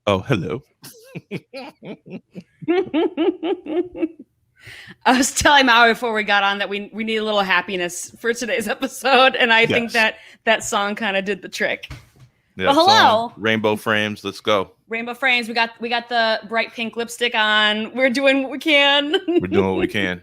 Oh, hello. I was telling Maui before we got on that we need a little happiness for today's episode, and I think Yes. that song kind of did the trick. Yeah, Well, song, hello, Rainbow Frames. Let's go. Rainbow Frames. We got the bright pink lipstick on. We're doing what we can. We're doing what we can.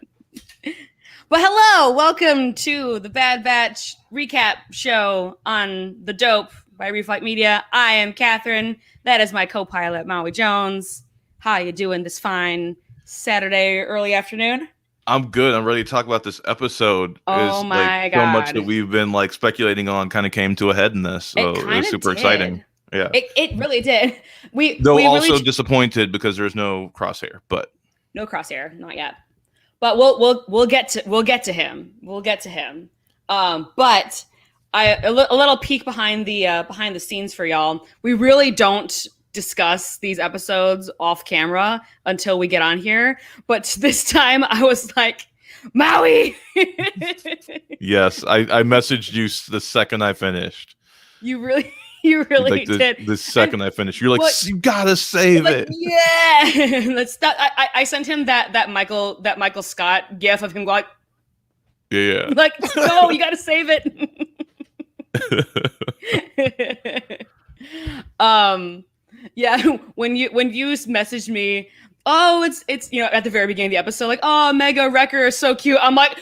But hello, welcome to the Bad Batch recap show on The Dope by Reflight Media. I am Catherine. That is my co-pilot, Maui Jones. How you doing this fine Saturday early afternoon? I'm good. I'm ready to talk about this episode. Oh my So much God. that we've been speculating on kind of came to a head in this. So it was super exciting. Yeah. It really did. We also really disappointed because there's no Crosshair, but no Crosshair, not yet. But we'll get to him. We'll get to him. But a little peek behind the scenes for y'all. We really don't discuss these episodes off camera until we get on here. But this time I was like, Maui. yes, I messaged you the second I finished. You really did. The second I finished, you're like, you gotta save it. Yeah, let's stop. I sent him that Michael Scott gif of him going, yeah, like, no, you gotta save it. Yeah, when you messaged me, oh, it's at the very beginning of the episode, like, oh, Mega Wrecker is so cute. I'm like,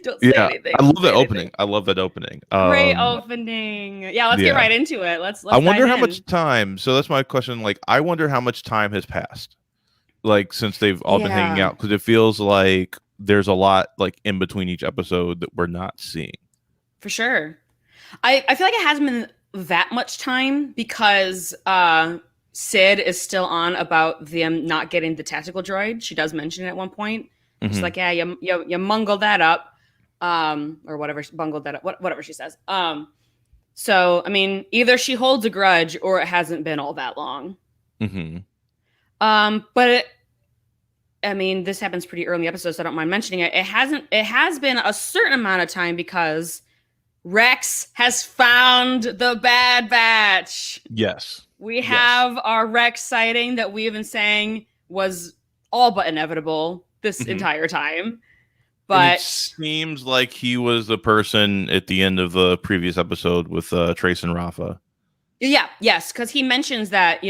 don't say anything. I love that opening. Great opening. Yeah, let's get right into it. Let's I wonder how much time. So that's my question. I wonder how much time has passed, since they've all been hanging out, because it feels like there's a lot in between each episode that we're not seeing. For sure. I feel like it hasn't been that much time because Sid is still on about them not getting the tactical droid. She does mention it at one point. She's like, yeah, you mungled that up, or whatever, bungled that up, whatever she says. So I mean, either she holds a grudge or it hasn't been all that long. But this happens pretty early in the episode, so I don't mind mentioning it. It has been a certain amount of time because Rex has found the Bad Batch. Yes. We have our Rex sighting that we have been saying was all but inevitable this entire time. But it seems like he was the person at the end of the previous episode with Trace and Rafa. Yeah, yes, because he mentions that,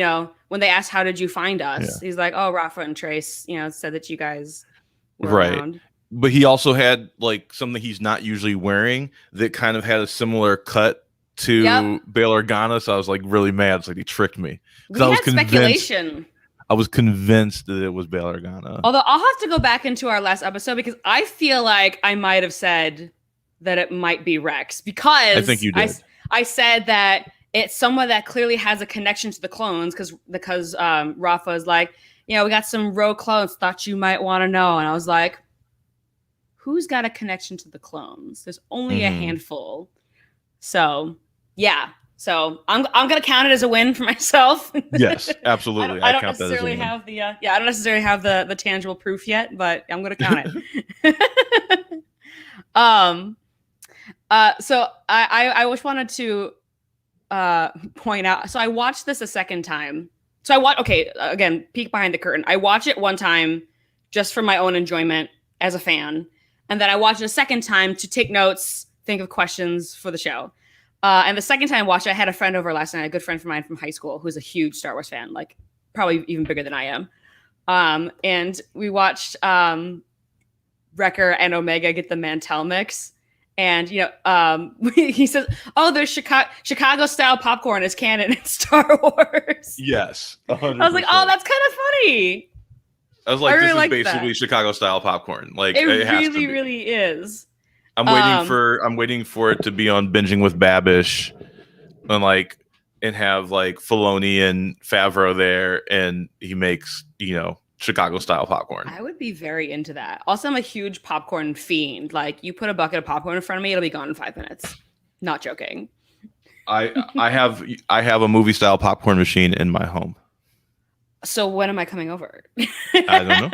when they asked, how did you find us? He's like, oh, Rafa and Trace, said that you guys were around. But he also had something he's not usually wearing that kind of had a similar cut to Bail Organa. So I was really mad. It's like he tricked me. We had speculation. I was convinced that it was Bail Organa. Although I'll have to go back into our last episode because I feel like I might have said that it might be Rex, because I think you did. I said that it's someone that clearly has a connection to the clones because Rafa is like, we got some rogue clones, thought you might want to know. And I was like, who's got a connection to the clones? There's only a handful. So, yeah. So I'm gonna count it as a win for myself. Yes, absolutely. I don't necessarily have the I don't necessarily have the tangible proof yet, but I'm gonna count it. So I just wanted to point out. So I watched this a second time. So again, peek behind the curtain. I watched it one time just for my own enjoyment as a fan, and then I watched it a second time to take notes, think of questions for the show. And the second time I watched it, I had a friend over last night, a good friend of mine from high school, who's a huge Star Wars fan, probably even bigger than I am. And we watched Wrecker and Omega get the Mantel mix. And, he says, oh, there's Chicago-style popcorn is canon in Star Wars. Yes, 100%. I was like, oh, that's kind of funny. I was like, this is basically Chicago-style popcorn. It really, really is. I'm waiting for it to be on Binging with Babish, and have Filoni and Favreau there, and he makes Chicago style popcorn. I would be very into that. Also, I'm a huge popcorn fiend. You put a bucket of popcorn in front of me, it'll be gone in 5 minutes. Not joking. I have a movie style popcorn machine in my home. So when am I coming over? I don't know.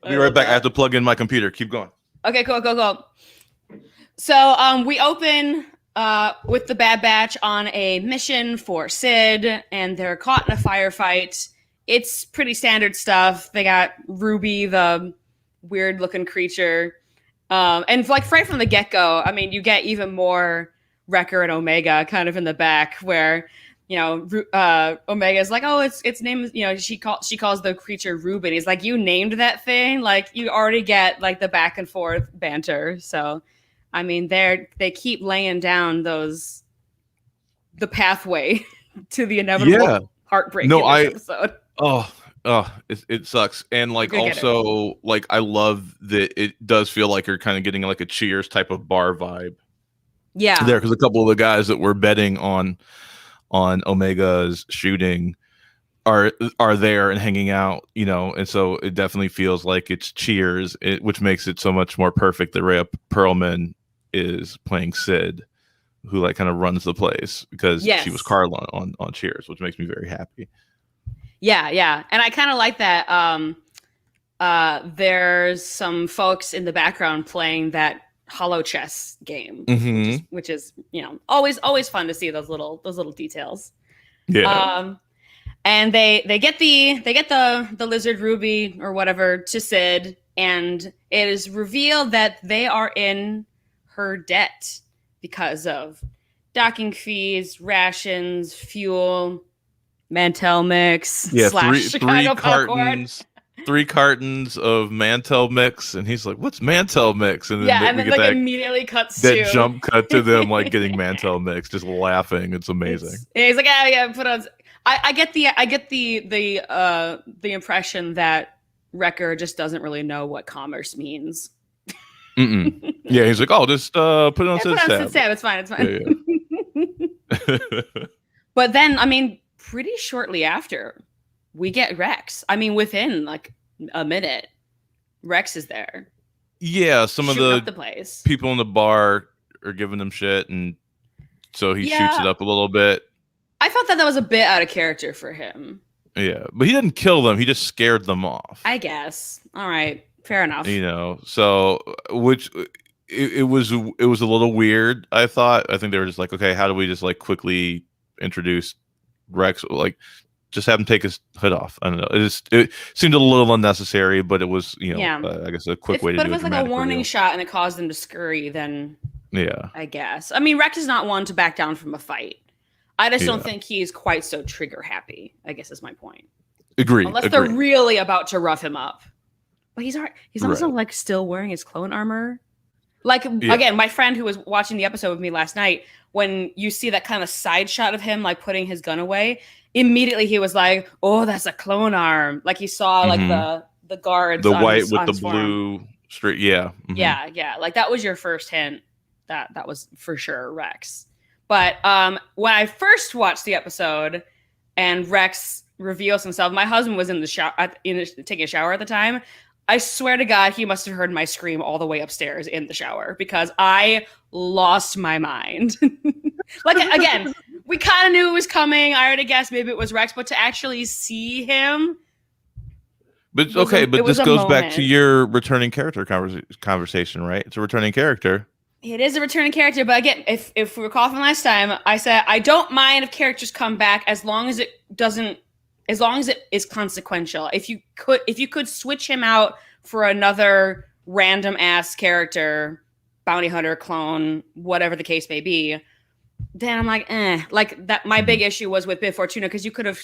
I'll be right back. I have to plug in my computer. Keep going. Okay, cool. So we open with the Bad Batch on a mission for Sid, and they're caught in a firefight. It's pretty standard stuff. They got Ruby, the weird-looking creature, and like right from the get-go, I mean, you get even more Wrecker and Omega kind of in the back, where Omega's like, oh, its name is, she calls the creature Ruben. He's like, you named that thing? Like, you already get like the back and forth banter. So I mean, they keep laying down the pathway to the inevitable heartbreak in this episode. It sucks. And like also like I love that it does feel like you're kind of getting like a Cheers type of bar vibe. Yeah. There, because a couple of the guys that were betting on Omega's shooting are there and hanging out, and so it definitely feels like it's Cheers, which makes it so much more perfect that Rhea Perlman is playing Sid, who like kind of runs the place, because she was Carla on Cheers, which makes me very happy. Yeah, and I kind of like that. There's some folks in the background playing that hollow chess game, which is always fun to see those little details. Yeah. And they get the lizard Ruby or whatever to Sid, and it is revealed that they are in her debt because of docking fees, rations, fuel, Mantel mix, / Chicago cartons. 3 cartons of Mantel mix, and he's like, "What's Mantel mix?" And then and then like immediately cuts that jump cut to them like getting Mantel mix, just laughing. It's amazing. He's like, put on. I get the impression that Wrecker just doesn't really know what commerce means. Yeah, he's like, "Oh, just put it on Sid's tab. It's fine. Yeah. But then, I mean, pretty shortly after, we get Rex. I mean, within like a minute, Rex is there. Yeah, some of the place. People in the bar are giving him shit, and so he shoots it up a little bit. I felt that was a bit out of character for him. Yeah, but he didn't kill them. He just scared them off. I guess. All right, fair enough. So which it was a little weird. I think they were just like, okay, how do we just like quickly introduce Rex? Like, just have him take his hood off. I don't know. It seemed a little unnecessary, but it was, I guess a quick way to do it. But if it was like a warning shot and it caused them to scurry, then I guess. I mean, Rex is not one to back down from a fight. I just don't think he's quite so trigger happy, I guess is my point. Agree. Unless they're really about to rough him up. But he's also like still wearing his clone armor. Like, again, my friend who was watching the episode with me last night, when you see that kind of side shot of him like putting his gun away, immediately he was like, "Oh, that's a clone arm." Like he saw like the guards, the white with the blue straight. Yeah. Yeah. Like that was your first hint that was for sure Rex. But when I first watched the episode and Rex reveals himself, my husband was in the shower, taking a shower at the time. I swear to God, he must have heard my scream all the way upstairs in the shower, because I lost my mind. Like, again, we kind of knew it was coming. I already guessed maybe it was Rex, but to actually see him. But okay, but this goes back to your returning character conversation, right? It's a returning character. It is a returning character, but again, if we recall from last time, I said I don't mind if characters come back as long as it is consequential. If you could switch him out for another random ass character, bounty hunter, clone, whatever the case may be, then I'm like, like that. My big issue was with Bib Fortuna, because you could have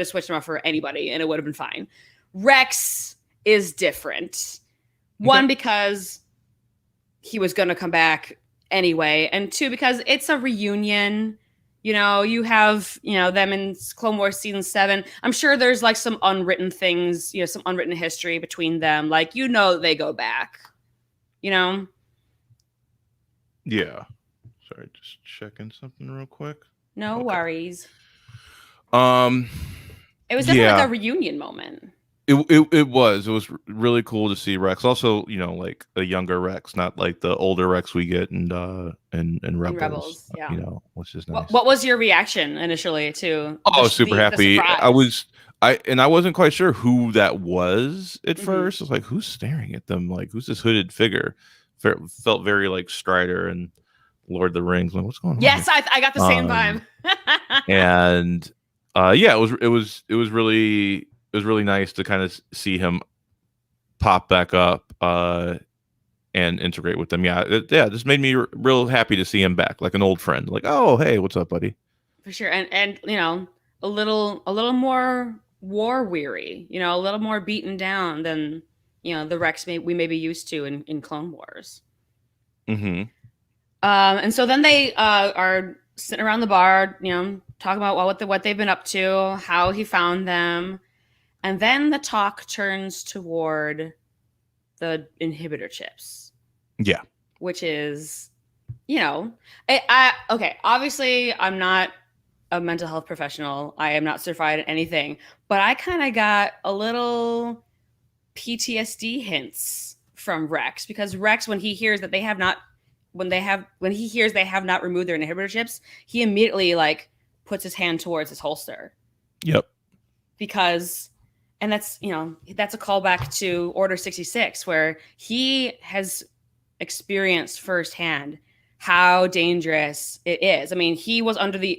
switched him out for anybody and it would have been fine. Rex is different. One, because he was going to come back anyway, and 2, because it's a reunion. You have, them in Clone Wars season 7. I'm sure there's like some unwritten things, some unwritten history between them. Like, they go back, Yeah. Sorry, just checking something real quick. No worries. It was definitely like a reunion moment. It was really cool to see Rex. Also, like a younger Rex, not like the older Rex we get in Rebels. Yeah. Which is nice. What was your reaction initially to? I was super happy. I wasn't quite sure who that was at first. I was like, who's staring at them? Like, who's this hooded figure? felt very like Strider and Lord of the Rings. Like, what's going on? Yes, I got the same vibe. And yeah, it was really nice to kind of see him pop back up and integrate with them. Yeah, this made me real happy to see him back, like an old friend. Like, oh, hey, what's up, buddy? For sure. And a little more war weary, a little more beaten down than the Rex we may be used to in Clone Wars. Mm-hmm. And so then they are sitting around the bar, talking about what they've been up to, how he found them, and then the talk turns toward the inhibitor chips. Yeah, which is, okay. Obviously, I'm not a mental health professional. I am not certified in anything, but I kind of got a little PTSD hints from Rex, because Rex, when he hears that they have not removed their inhibitor chips, he immediately like puts his hand towards his holster. Yep. Because, and that's a callback to Order 66, where he has experienced firsthand how dangerous it is. I mean, he was under the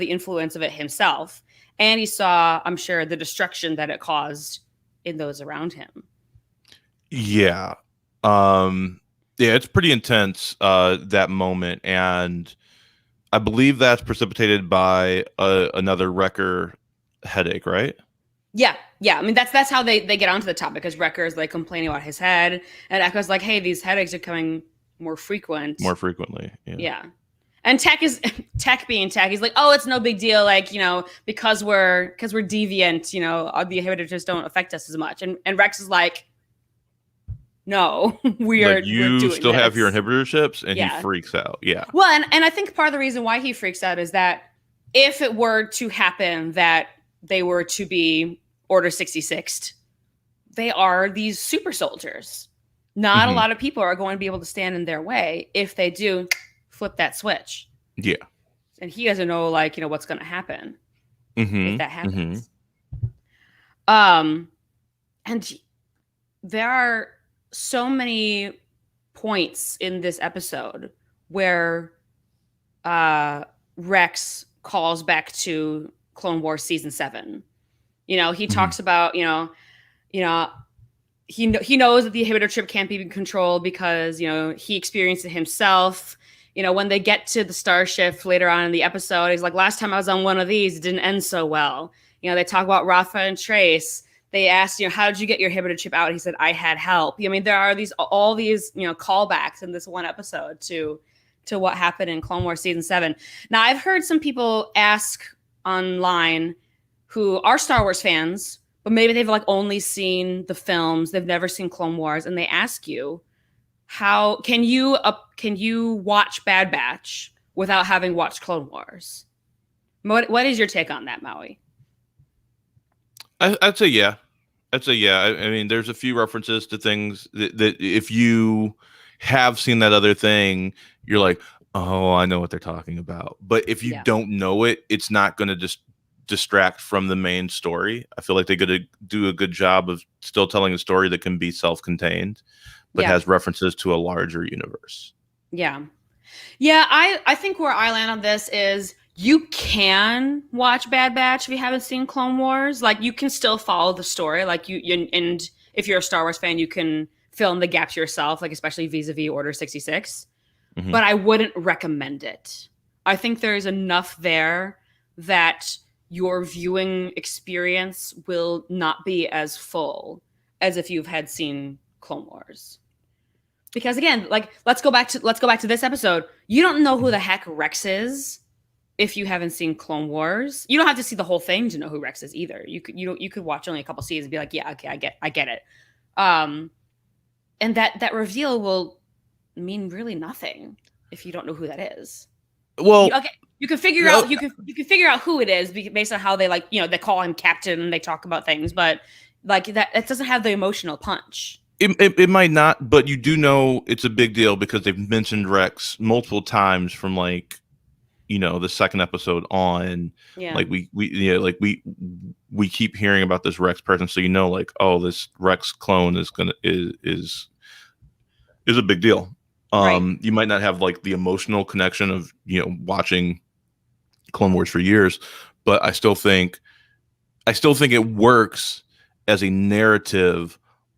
influence of it himself, and he saw, I'm sure, the destruction that it caused in those around him. Yeah. Yeah, it's pretty intense, that moment, and I believe that's precipitated by another Wrecker headache, right? Yeah. I mean, that's how they get onto the topic, because Wrecker's like complaining about his head, and Echo's like, "Hey, these headaches are coming more frequently." Yeah. And Tech being Tech, he's like, "Oh, it's no big deal. Like, because we're deviant, the inhibitors don't affect us as much." And Rex is like, "No, we're doing still this. Have your inhibitor chips," and Yeah. he freaks out. Yeah. Well, and I think part of the reason why he freaks out is that if it were to happen that they were to be Order 66, they are these super soldiers. Not a lot of people are going to be able to stand in their way. If they do, flip that switch. Yeah. And he doesn't know, what's going to happen if that happens. And there are so many points in this episode where Rex calls back to Clone Wars Season 7. He talks about, he knows that the inhibitor chip can't be controlled because, he experienced it himself. When they get to the Starship later on in the episode, he's like, last time I was on one of these, it didn't end so well. They talk about Rafa and Trace. They asked, how did you get your inhibitor chip out? He said, I had help. I mean, there are all these, callbacks in this one episode to what happened in Clone Wars Season 7. Now, I've heard some people ask online who are Star Wars fans, but maybe they've only seen the films, they've never seen Clone Wars, and they ask you, how can you watch Bad Batch without having watched Clone Wars? What is your take on that, Maui? I'd say yeah. I mean, there's a few references to things that if you have seen that other thing, you're like, oh, I know what they're talking about. But if you don't know it, it's not going to just distract from the main story. I feel like they're going to do a good job of still telling a story that can be self-contained, but has references to a larger universe. Yeah. I think where I land on this is you can watch Bad Batch if you haven't seen Clone Wars. You can still follow the story. And if you're a Star Wars fan, you can fill in the gaps yourself, especially vis-a-vis Order 66. Mm-hmm. But I wouldn't recommend it. I think there is enough there that your viewing experience will not be as full as if you've had seen Clone Wars. Because again, let's go back to this episode. You don't know who the heck Rex is if you haven't seen Clone Wars. You don't have to see the whole thing to know who Rex is either. You could watch only a couple seasons and be like, yeah, okay, I get it. And that reveal will mean really nothing if you don't know who that is. Well, you can figure out you can figure out who it is based on how they they call him Captain and they talk about things, but that doesn't have the emotional punch. It might not, but you do know it's a big deal because they've mentioned Rex multiple times from the second episode on. Yeah. We keep hearing about this Rex person, so this Rex clone is a big deal. Right. You might not have like the emotional connection of watching Clone Wars for years, but I still think it works as a narrative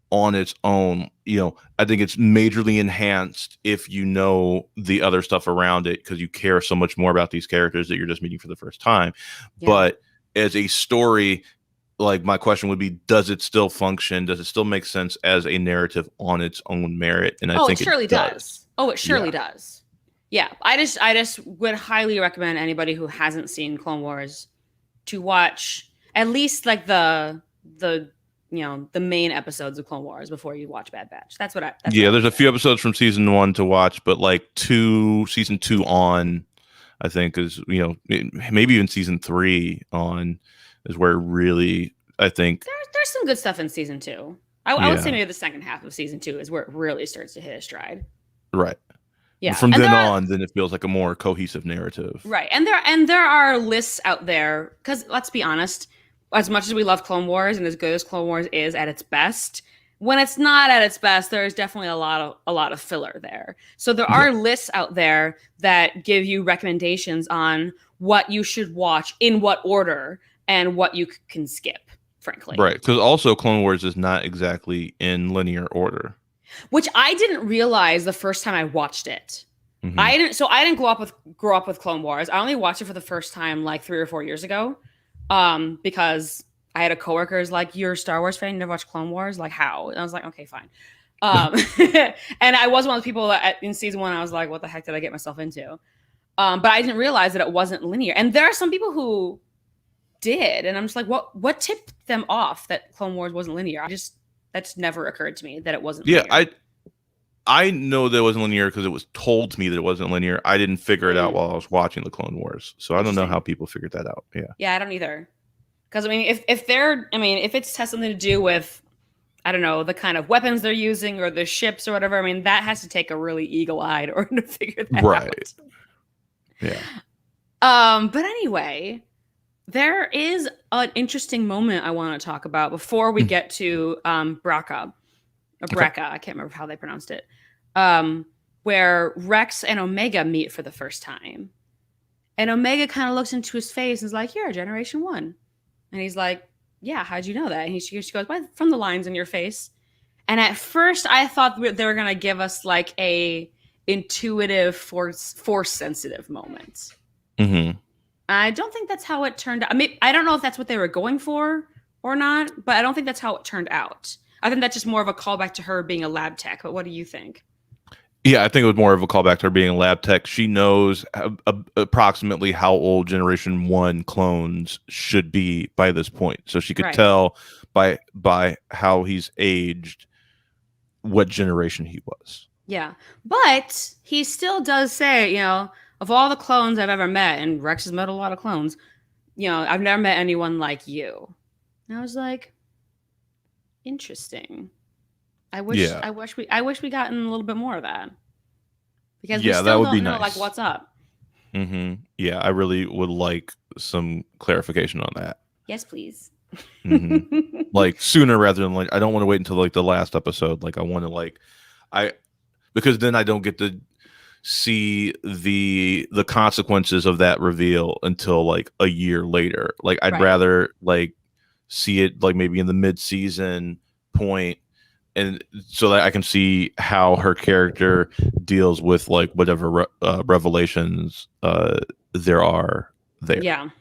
on its own. I think it's majorly enhanced if you know the other stuff around it because you care so much more about these characters that you're just meeting for the first time. Yeah. But as a story, like my question would be, does it still function? Does it still make sense as a narrative on its own merit? And I Oh, it think it surely does. does. Oh, it surely does. Yeah. I just would highly recommend anybody who hasn't seen Clone Wars to watch at least like the main episodes of Clone Wars before you watch Bad Batch. That's what I There's a few episodes from season 1 to watch, but like season 2 on, I think is maybe even season 3 on is where really I think there's some good stuff in season 2. I would say maybe the second half of season 2 is where it really starts to hit a stride. Right. Yeah. But from then on, then it feels like a more cohesive narrative. Right. And there are lists out there because let's be honest, as much as we love Clone Wars and as good as Clone Wars is at its best, when it's not at its best, there's definitely a lot of filler there. So there are lists out there that give you recommendations on what you should watch in what order and what you can skip, frankly. Right. Because also Clone Wars is not exactly in linear order. Which I didn't realize the first time I watched it. Mm-hmm. I didn't grow up with Clone Wars. I only watched it for the first time like 3 or 4 years ago. Because I had a coworker who's like, "You're a Star Wars fan, you never watched Clone Wars?" Like, how? And I was like, "Okay, fine." And I was one of the people that in season 1 I was like, "What the heck did I get myself into?" But I didn't realize that it wasn't linear. And there are some people who did, and I'm just like, what tipped them off that Clone Wars wasn't linear? That's never occurred to me that it wasn't linear. I know that it wasn't linear because it was told to me that it wasn't linear. I didn't figure it out while I was watching the Clone Wars. So I don't know how people figured that out. Yeah. Yeah, I don't either. Because if it has something to do with, I don't know, the kind of weapons they're using or the ships or whatever, I mean, that has to take a really eagle-eyed or to figure that out. Yeah. But anyway, there is an interesting moment I want to talk about before we get to Braca. Braca, I can't remember how they pronounced it. Where Rex and Omega meet for the first time. And Omega kind of looks into his face and is like, "You're a Generation 1." And he's like, "Yeah, how'd you know that?" And she goes, "Well, from the lines in your face." And at first I thought they were going to give us like a intuitive force sensitive moment. Mm-hmm. I don't think that's how it turned out. I mean, I don't know if that's what they were going for or not, but I don't think that's how it turned out. I think that's just more of a callback to her being a lab tech. But what do you think? Yeah, I think it was more of a callback to her being a lab tech. She knows approximately how old Generation 1 clones should be by this point. So she could tell by how he's aged what generation he was. Yeah. But he still does say, of all the clones I've ever met, and Rex has met a lot of clones, I've never met anyone like you. And I was like, interesting. I wish we gotten a little bit more of that. Because we still that would don't be know nice. like what's up. Mm-hmm. Yeah, I really would like some clarification on that. Yes, please. Mm-hmm. Like sooner rather than like I don't want to wait until like the last episode. Like I want to because then I don't get to see the consequences of that reveal until like a year later. Like I'd rather like see it like maybe in the mid-season point, and so that I can see how her character deals with like whatever revelations there are there.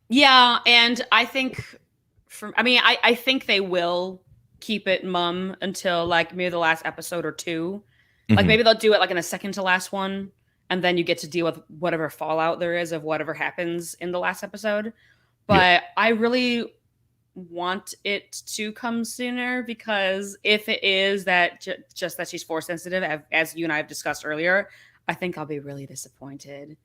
Yeah, and I think I think they will keep it mum until like maybe the last episode or two. Like maybe they'll do it like in a second to last one, and then you get to deal with whatever fallout there is of whatever happens in the last episode. But I really want it to come sooner, because if it is that just that she's force sensitive, as you and I have discussed earlier, I think I'll be really disappointed.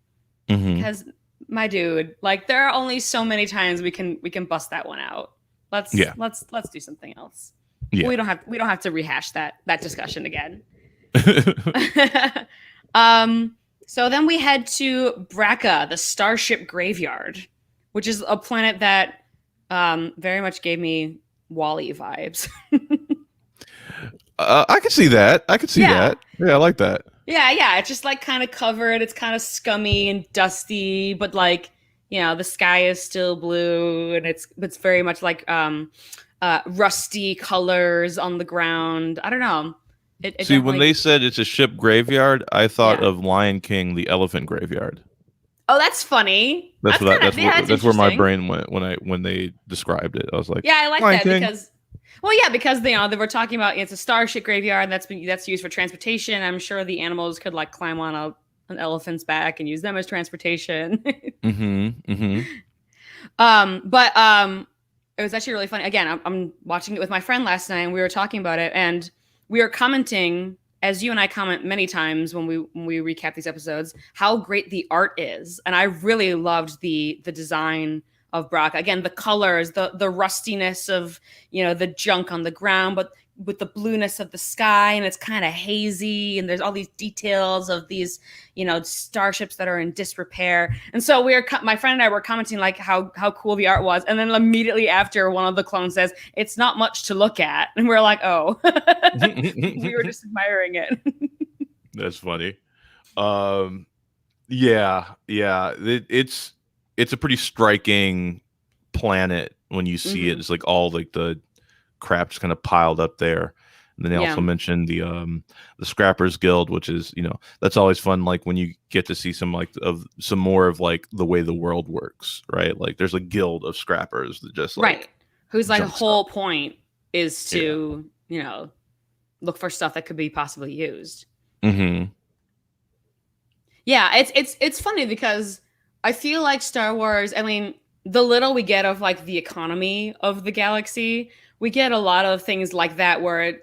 Because my dude, like there are only so many times we can bust that one out. Let's do something else. Yeah. We don't have to rehash that discussion again. So then we head to Braca, the Starship Graveyard, which is a planet that very much gave me Wall-E vibes. I could see that. Yeah, I like that. Yeah. It's just like kind of covered. It's kind of scummy and dusty, but like, the sky is still blue, and it's very much like rusty colors on the ground. I don't know. It See, when definitely, they said it's a ship graveyard, I thought yeah. of Lion King, the elephant graveyard. Oh, that's funny. That's kind of, yeah, that's That's where my interesting. brain went when they described it. I was like, Yeah, I like Lion that King. because, well, yeah, because they were talking about it's a starship graveyard that's used for transportation. I'm sure the animals could like climb on an elephant's back and use them as transportation. Mm-hmm. Mm-hmm. But it was actually really funny. Again, I'm watching it with my friend last night, and we were talking about it, and we were commenting, as you and I comment many times when we recap these episodes, how great the art is, and I really loved the design of Brock. Again, the colors, the rustiness of the junk on the ground, but with the blueness of the sky, and it's kind of hazy, and there's all these details of these starships that are in disrepair. And so my friend and I were commenting like how cool the art was, and then immediately after, one of the clones says it's not much to look at, and we're like, oh. We were just admiring it. That's funny. Um, yeah. It's a pretty striking planet when you see it. It's like all like the crap just kind of piled up there. And then they also mentioned the Scrappers Guild, which is that's always fun. Like when you get to see some more of like the way the world works, right? Like there's a guild of scrappers that just like right, whose like whole stuff. point is to look for stuff that could be possibly used. Mm-hmm. Yeah, it's funny because I feel like Star Wars, I mean, the little we get of like the economy of the galaxy, we get a lot of things like that where,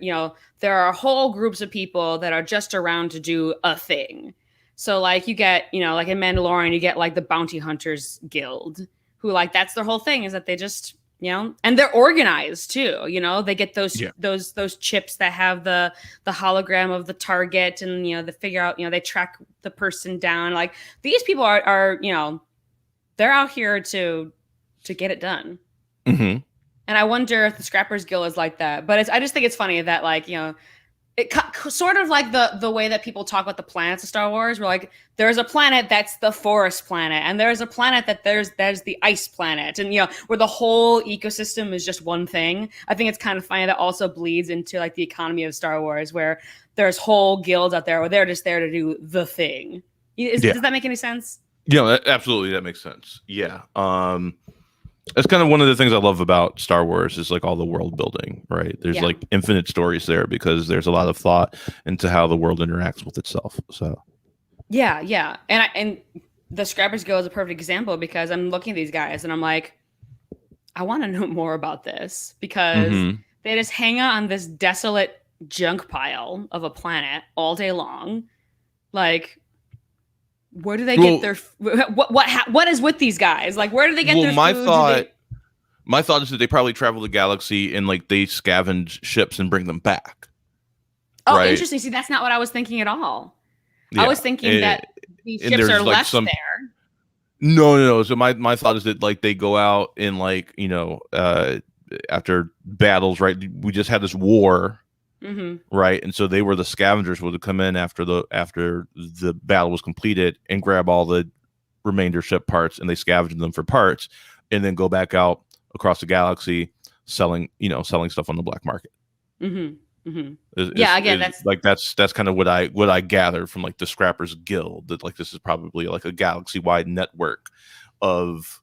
there are whole groups of people that are just around to do a thing. So like you get, like in Mandalorian, you get like the Bounty Hunters Guild, who like that's their whole thing, is that they just and they're organized too. They get those chips that have the hologram of the target, and they figure out, they track the person down. Like these people are they're out here to get it done. Mm-hmm. And I wonder if the Scrappers Guild is like that. But I just think it's funny that like it sort of like the way that people talk about the planets of Star Wars. We're like, there's a planet that's the forest planet, and there's a planet there's the ice planet, and where the whole ecosystem is just one thing. I think it's kind of funny that also bleeds into like the economy of Star Wars, where there's whole guilds out there where they're just there to do the thing. Does that make any sense? Yeah, absolutely, that makes sense. Yeah. That's kind of one of the things I love about Star Wars is like all the world building, right? There's like infinite stories there because there's a lot of thought into how the world interacts with itself. So yeah. And the Scrappers Guild is a perfect example because I'm looking at these guys and I'm like, I want to know more about this, because they just hang out on this desolate junk pile of a planet all day long. Like, where do they get their what is with these guys? Like, where do they get their food? My thought is that they probably travel the galaxy and like they scavenge ships and bring them back. Oh, right? Interesting. See, that's not what I was thinking at all. Yeah. I was thinking that these ships are like left there. No. So my thought is that like they go out and like after battles, right? We just had this war. Right, and so they were the scavengers would come in after the battle was completed and grab all the remainder ship parts, and they scavenged them for parts, and then go back out across the galaxy selling stuff on the black market. That's kind of what I gather from like the Scrappers Guild, that like this is probably like a galaxy wide network of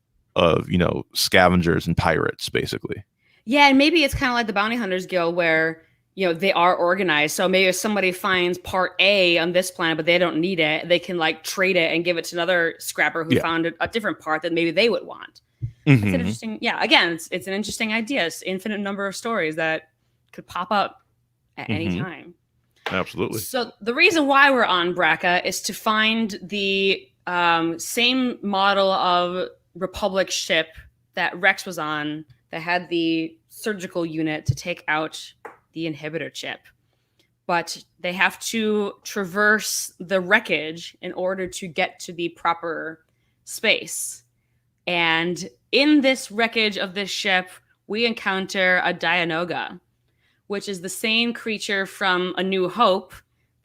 scavengers and pirates, basically. Yeah, and maybe it's kind of like the Bounty Hunters Guild where they are organized. So maybe if somebody finds part A on this planet, but they don't need it, they can like trade it and give it to another scrapper who found a different part that maybe they would want. It's an interesting, again, it's an interesting idea. It's infinite number of stories that could pop up at any time. Absolutely. So the reason why we're on Braca is to find the same model of Republic ship that Rex was on that had the surgical unit to take out the inhibitor chip, but they have to traverse the wreckage in order to get to the proper space. And in this wreckage of this ship, we encounter a Dianoga, which is the same creature from A New Hope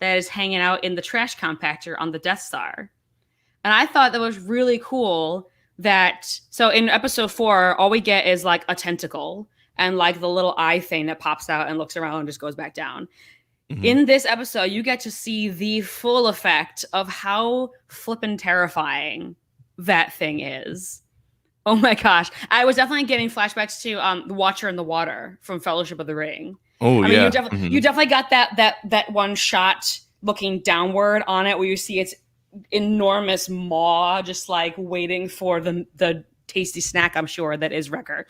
that is hanging out in the trash compactor on the Death Star. And I thought that was really cool that so in episode 4, all we get is like a tentacle and like the little eye thing that pops out and looks around and just goes back down. Mhm. In this episode, you get to see the full effect of how flippin' terrifying that thing is. Oh my gosh. I was definitely getting flashbacks to the Watcher in the Water from Fellowship of the Ring. Oh I mean, yeah. you definitely got that one shot looking downward on it where you see its enormous maw just like waiting for the tasty snack, I'm sure, that is Wrecker.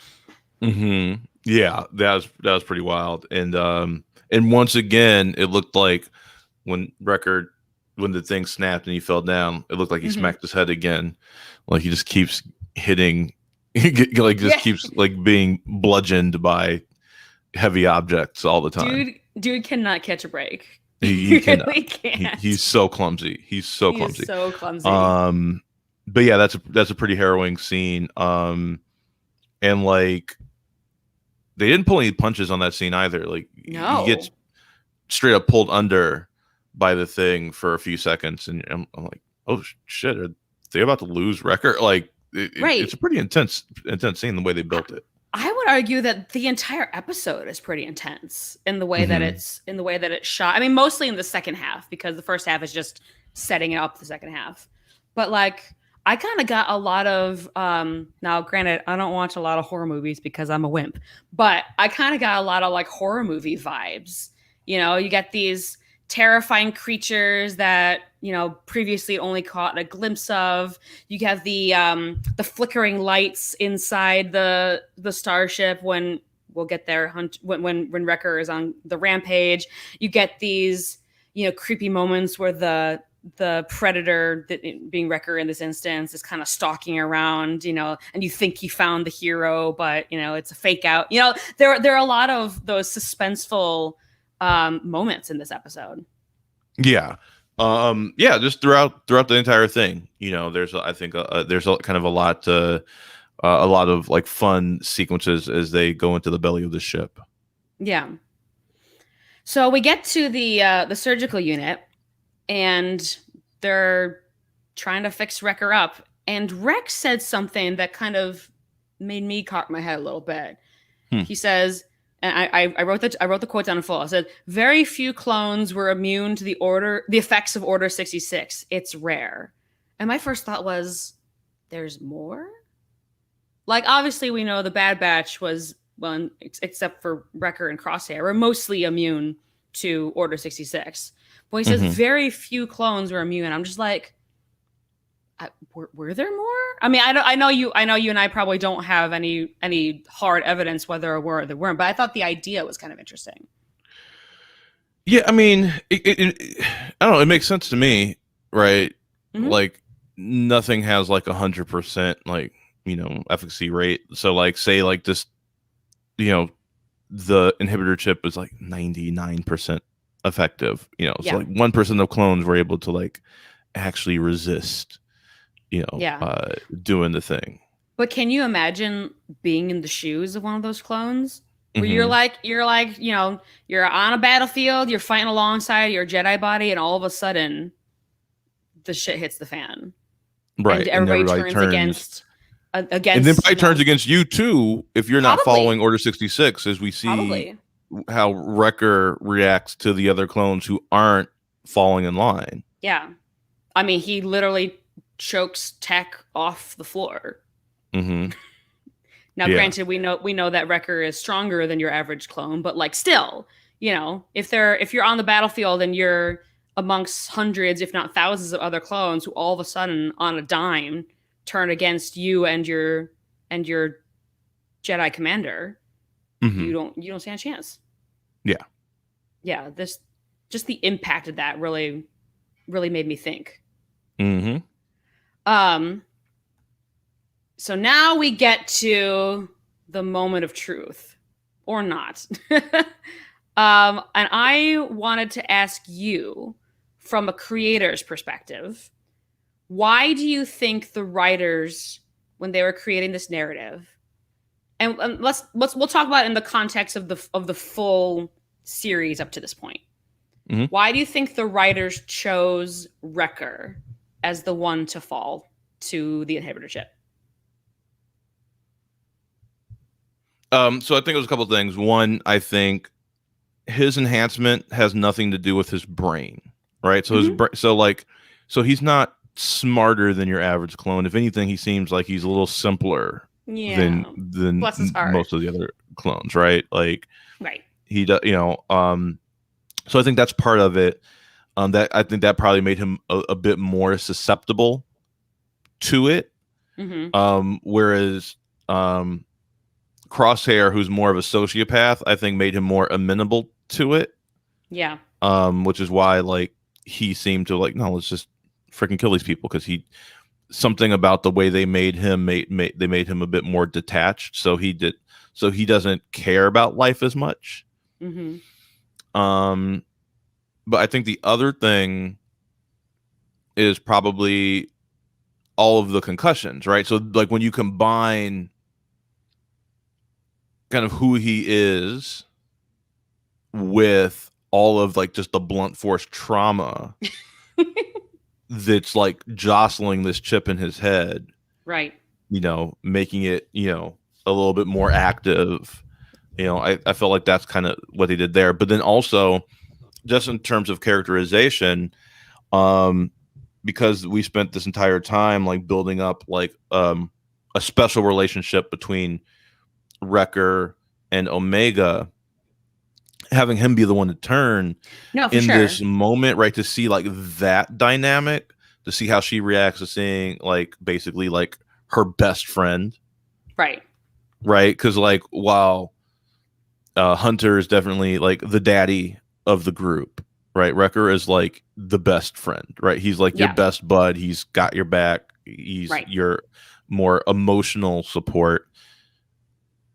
Yeah, that was pretty wild. And once again, it looked like when the thing snapped and he fell down, it looked like he smacked his head again. Like he just keeps hitting, keeps like being bludgeoned by heavy objects all the time. Dude cannot catch a break. He really can't. He's so clumsy. He's so clumsy. So clumsy. But yeah, that's a pretty harrowing scene. And like they didn't pull any punches on that scene either. Like no. He gets straight up pulled under by the thing for a few seconds, and I'm like, oh shit, are they about to lose Wrecker? Like it's a pretty intense scene the way they built it. I would argue that the entire episode is pretty intense in the way that it's shot. I mean, mostly in the second half, because the first half is just setting it up the second half. But like, I kind of got a lot of now granted, I don't watch a lot of horror movies because I'm a wimp, but I kind of got a lot of like horror movie vibes. You know, you get these terrifying creatures that, you know, previously only caught a glimpse of. You have the flickering lights inside the starship when we'll get there when Wrecker is on the rampage. You get these, you know, creepy moments where the predator, being Wrecker in this instance, is kind of stalking around, you know, and you think he found the hero, but you know, it's a fake out. You know, there are a lot of those suspenseful moments in this episode. Yeah. Just throughout the entire thing, you know, there's I think there's a kind of a lot of like fun sequences as they go into the belly of the ship. Yeah. So we get to the surgical unit, and they're trying to fix Wrecker up, and Rex said something that kind of made me cock my head a little bit. He says, and I wrote the quote down in full. I said, "Very few clones were immune to the effects of Order 66. It's rare." And my first thought was, "There's more." Like, obviously, we know the Bad Batch was, well, except for Wrecker and Crosshair, were mostly immune to Order 66. But he says very few clones were immune. I'm just like, were there more? I mean, I know you and I probably don't have any hard evidence whether there were or there weren't, but I thought the idea was kind of interesting. Yeah, I mean, I don't know. It makes sense to me, right? Like, nothing has like 100% like, you know, efficacy rate. So like, say like this, you know, the inhibitor chip is like 99% effective. You know, so like 1% of clones were able to like actually resist, you know, doing the thing. But can you imagine being in the shoes of one of those clones? Where you're like, you know, you're on a battlefield, you're fighting alongside your Jedi body, and all of a sudden, the shit hits the fan, right? And everybody turns against, and then probably turns against you too if you're not following Order 66, as we see how Wrecker reacts to the other clones who aren't falling in line. Yeah, I mean, he literally chokes Tech off the floor. Now, granted, we know that Wrecker is stronger than your average clone, but like still, you know, if you're on the battlefield and you're amongst hundreds, if not thousands, of other clones who all of a sudden on a dime turn against you and your Jedi commander, you don't stand a chance. Yeah. This just the impact of that really made me think. So now we get to the moment of truth, or not. And I wanted to ask you, from a creator's perspective, why do you think the writers, when they were creating this narrative, and we'll talk about it in the context of the full series up to this point. Mhm. Why do you think the writers chose Wrecker as the one to fall to the inhibitor chip? So I think it was a couple things. One, I think his enhancement has nothing to do with his brain, right? So Mm-hmm. so he's not smarter than your average clone. If anything, he seems like he's a little simpler than Yeah. than Bless his heart. most of the other clones, right? Like Right. he does, so I think that's part of it. That I think that probably made him a bit more susceptible to it. Mm-hmm. Whereas Crosshair, who's more of a sociopath, I think made him more amenable to it. Yeah. Which is why like he seemed to like, no, let's just freaking kill these people, because he something about the way they made him they made him a bit more detached. So he doesn't care about life as much. Mm-hmm. But I think the other thing is probably all of the concussions, right? So like when you combine kind of who he is with all of like just the blunt force trauma that's like jostling this chip in his head, Right. making it, a little bit more active. I felt like that's kind of what they did there. But then also, just in terms of characterization, because we spent this entire time like building up like a special relationship between Wrecker and Omega, having him be the one to turn No, for in sure. this moment, right? To see like that dynamic, to see how she reacts to seeing like basically like her best friend, Right. right? Because like while Hunter is definitely like the daddy of the group, right? Wrecker is like the best friend, right? He's like your Yeah. best bud. He's got your back. He's Right. your more emotional support.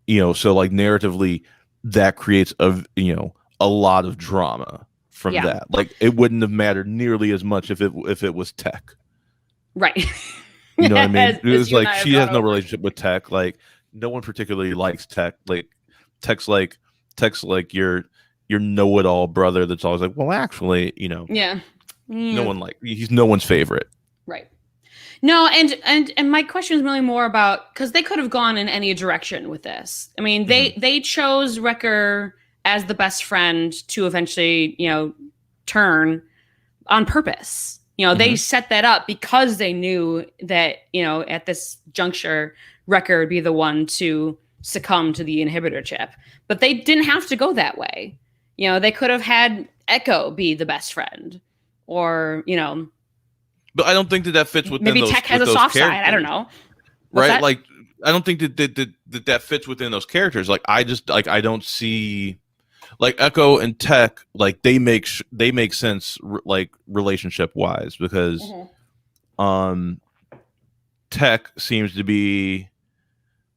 So like narratively, that creates a lot of drama from Yeah. that. Like it wouldn't have mattered nearly as much if it was Tech. Right. You know what I mean? It As was you and like I have she gone has no over. relationship with Tech. Like no one particularly likes Tech. Like Tech's like Tech's like your know-it-all brother that's always like, well, actually, Yeah. no Mm, one he's no one's favorite. right. No, and my question is really more about, because they could have gone in any direction with this. I mean, Mm-hmm. they chose Wrecker as the best friend to eventually, turn on purpose. They Mm-hmm. set that up because they knew that, at this juncture, Wrecker would be the one to succumb to the inhibitor chip. But they didn't have to go that way. They could have had Echo be the best friend, or, But I don't think that fits within maybe those Tech has a those soft side. I don't characters. know. What's Right? that? Like I don't think that fits within those characters. Like I just like I don't see like Echo and Tech, like they make sense like relationship wise, because um Tech seems to be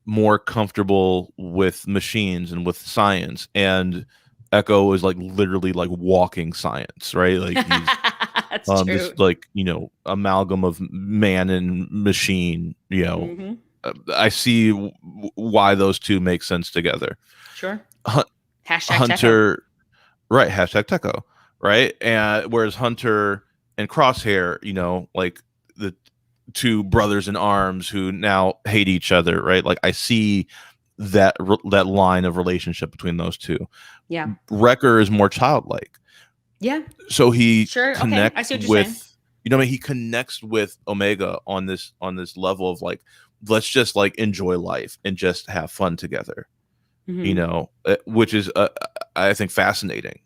more comfortable with machines and with science, and Echo is like literally like walking science, right? Like he's That's this true. like amalgam of man and machine. Hmm. I see why those two make sense together. Sure. Hun- Hashtag Techo. Hunter, right? Hashtag Techo, right? And whereas Hunter and Crosshair, like the two brothers in arms who now hate each other, right? Like I see that line of relationship between those two. Yeah. Wrecker is more childlike, Yeah. so he Sure. Okay. I connects see what you're saying. with he connects with Omega on this level of like, let's just like enjoy life and just have fun together, Hmm. which is I think fascinating.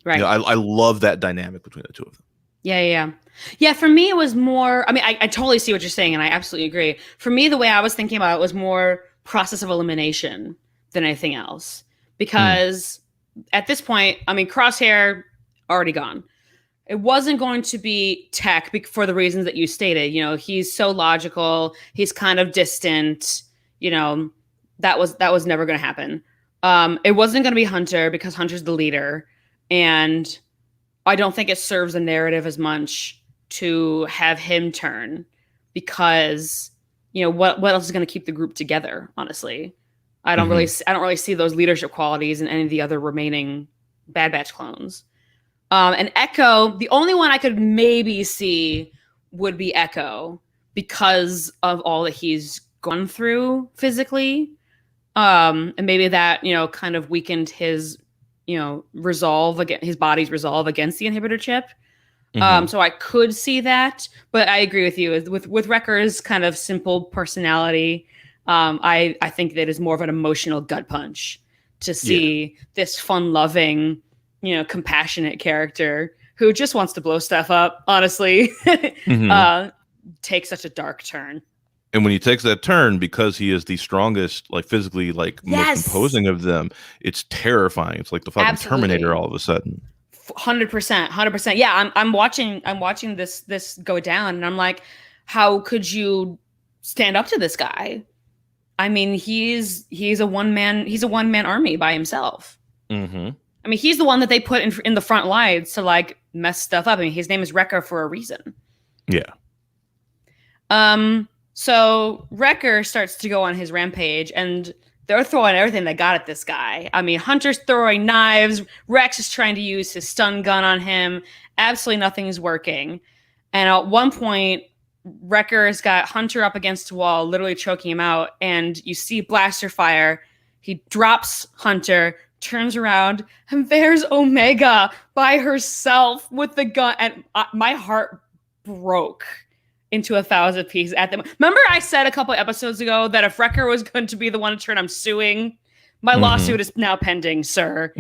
Right. I love that dynamic between the two of them. Yeah. For me, it was more. I mean, I totally see what you're saying, and I absolutely agree. For me, the way I was thinking about it was more process of elimination than anything else, Mm. because at this point, I mean, Crosshair already gone. It wasn't going to be Tech for the reasons that you stated. He's so logical. He's kind of distant. That was never going to happen. It wasn't going to be Hunter because Hunter's the leader, and I don't think it serves the narrative as much to have him turn, because what else is going to keep the group together? Honestly, Mm-hmm. I don't really see those leadership qualities in any of the other remaining Bad Batch clones. And Echo, the only one I could maybe see would be Echo because of all that he's gone through physically. And maybe that, kind of weakened his, resolve against his body's resolve against the inhibitor chip. So I could see that, but I agree with you with Wrecker's kind of simple personality. I think that is more of an emotional gut punch to see this fun-loving, compassionate character who just wants to blow stuff up, honestly, take such a dark turn. And when he takes that turn, because he is the strongest, like physically, like most imposing of them, it's terrifying. It's like the fucking Terminator all of a sudden. 100%. Yeah, I'm watching this go down, and I'm like, how could you stand up to this guy? I mean, he's a one man army by himself. I mean, he's the one that they put in the front lines to like mess stuff up. I mean, his name is Wrecker for a reason. Yeah. So Wrecker starts to go on his rampage, and they're throwing everything they got at this guy. I mean, Hunter's throwing knives. Rex is trying to use his stun gun on him. Absolutely nothing is working. And at one point, Wrecker's got Hunter up against a wall, literally choking him out. And you see blaster fire. He drops Hunter, turns around, and there's Omega by herself with the gun. And my heart broke into 1,000 pieces at them. Remember I said a couple episodes ago that if Wrecker was going to be the one to turn, I'm suing. My lawsuit is now pending, sir.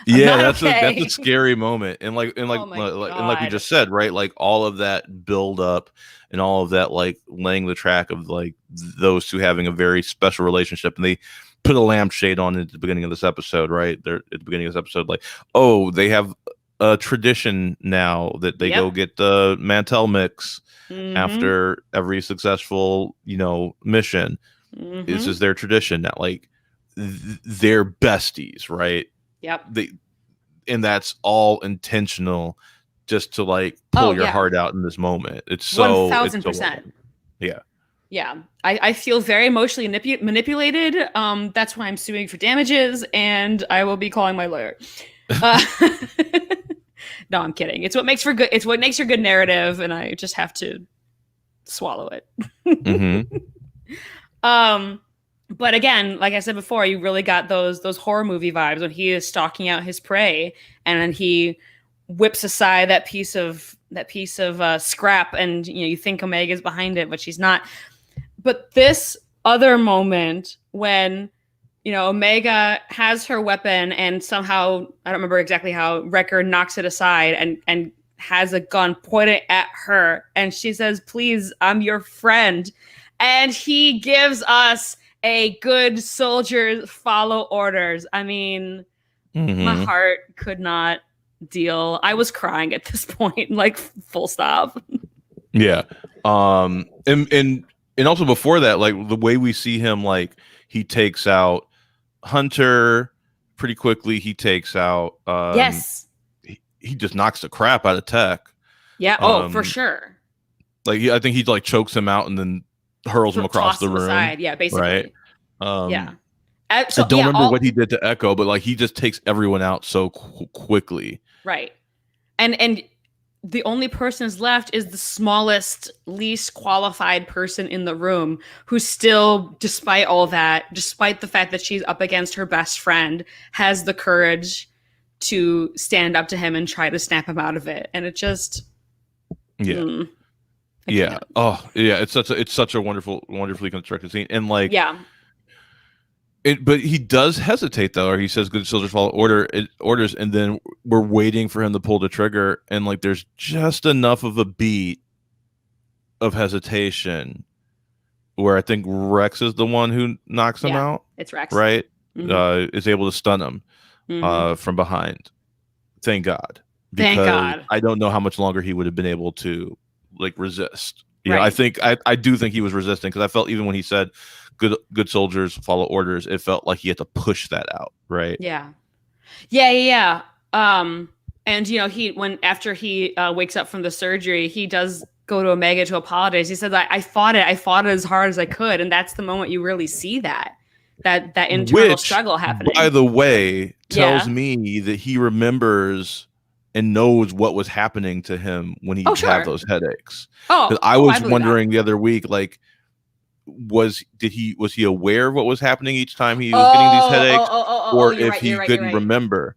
Yeah, that's a scary moment. And like we just said, right? Like all of that build up and all of that like laying the track of like those two having a very special relationship, and they put a lampshade on it at the beginning of this episode, right? They're at the beginning of this episode, like, oh, they have a tradition now that they go get the Mantel mix after every successful, mission. This is their tradition now. Like they're besties, right? Yep. And that's all intentional, just to like pull your heart out in this moment. It's so 1,000%. Yeah. Yeah. I feel very emotionally manipulated. That's why I'm suing for damages, and I will be calling my lawyer. No, I'm kidding. It's what makes for good narrative, and I just have to swallow it. But again, like I said before, you really got those horror movie vibes when he is stalking out his prey, and then he whips aside that piece of scrap, and you think Omega's behind it, but she's not. But this other moment when Omega has her weapon, and somehow, I don't remember exactly how, Wrecker knocks it aside and has a gun pointed at her. And she says, "Please, I'm your friend." And he gives us a good soldiers follow orders. I mean, my heart could not deal. I was crying at this point, like full stop. Yeah. And also before that, like the way we see him, like he takes out Hunter pretty quickly. He takes out he just knocks the crap out of Tech. Yeah. For sure. Like I think he like chokes him out and then hurls him across the room. Aside. Yeah, basically. Right. Yeah. I don't remember what he did to Echo, but like he just takes everyone out so quickly. Right. And the only person who's left is the smallest, least qualified person in the room, who still, despite all that, despite the fact that she's up against her best friend, has the courage to stand up to him and try to snap him out of it. And it just, yeah. Oh, yeah. It's such a wonderfully constructed scene, and like, but he does hesitate though, or he says, "Good soldiers follow orders," and then we're waiting for him to pull the trigger, and like there's just enough of a beat of hesitation where I think Rex is the one who knocks him out. It's Rex, right? Is able to stun him from behind. Thank God. Because Thank God. I don't know how much longer he would have been able to like resist. Yeah, I do think he was resisting, because I felt even when he said good soldiers follow orders, it felt like he had to push that out, right? Yeah. And after he wakes up from the surgery, he does go to Omega to apologize. He says, I fought it as hard as I could. And that's the moment you really see that. that internal which, struggle happening. by the way, tells Yeah. me that he remembers and knows what was happening to him when he Oh, had sure. those headaches. Oh, Because I I was believe that. wondering the other week, like, was he aware of what was happening each time he was getting these Oh, headaches, or you're if right, you're he right, you're couldn't right. remember?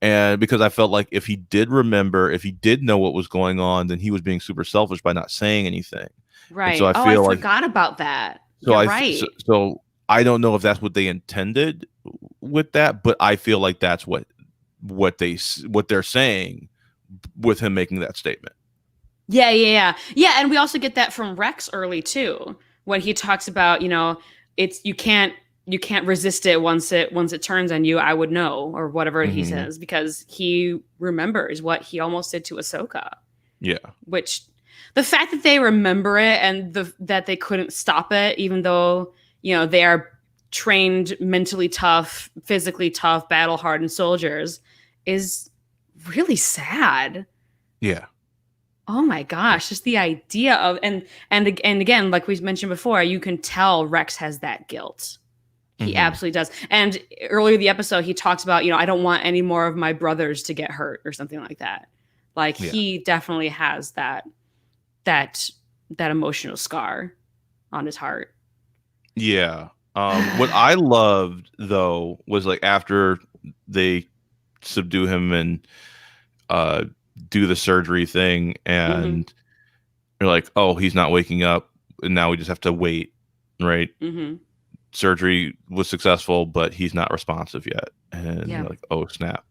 And because I felt like if he did remember, if he did know what was going on, then he was being super selfish by not saying anything. And so Right. I Oh, I feel like forgot about that. so You're I so, right. so I don't know if that's what they intended with that, but I feel like that's what they're saying with him making that statement. Yeah, and we also get that from Rex early too, when he talks about, it's you can't resist it once it turns on you, I would know, or whatever he Hmm. says, because he remembers what he almost did to Ahsoka. Yeah. Which the fact that they remember it and that they couldn't stop it, even though, they are trained, mentally tough, physically tough, battle hardened soldiers, is really sad. Yeah. Oh my gosh, just the idea of and again, like we mentioned before, you can tell Rex has that guilt. He Hmm. absolutely does. And earlier in the episode, he talks about, I don't want any more of my brothers to get hurt or something like that. Like Yeah. he definitely has that emotional scar on his heart. Yeah. What I loved though was like after they subdue him and uh do the surgery thing, and you're like, oh, he's not waking up, and now we just have to wait, right? Mm-hmm. Surgery was successful, but he's not responsive yet, and Yeah. you're like, oh snap.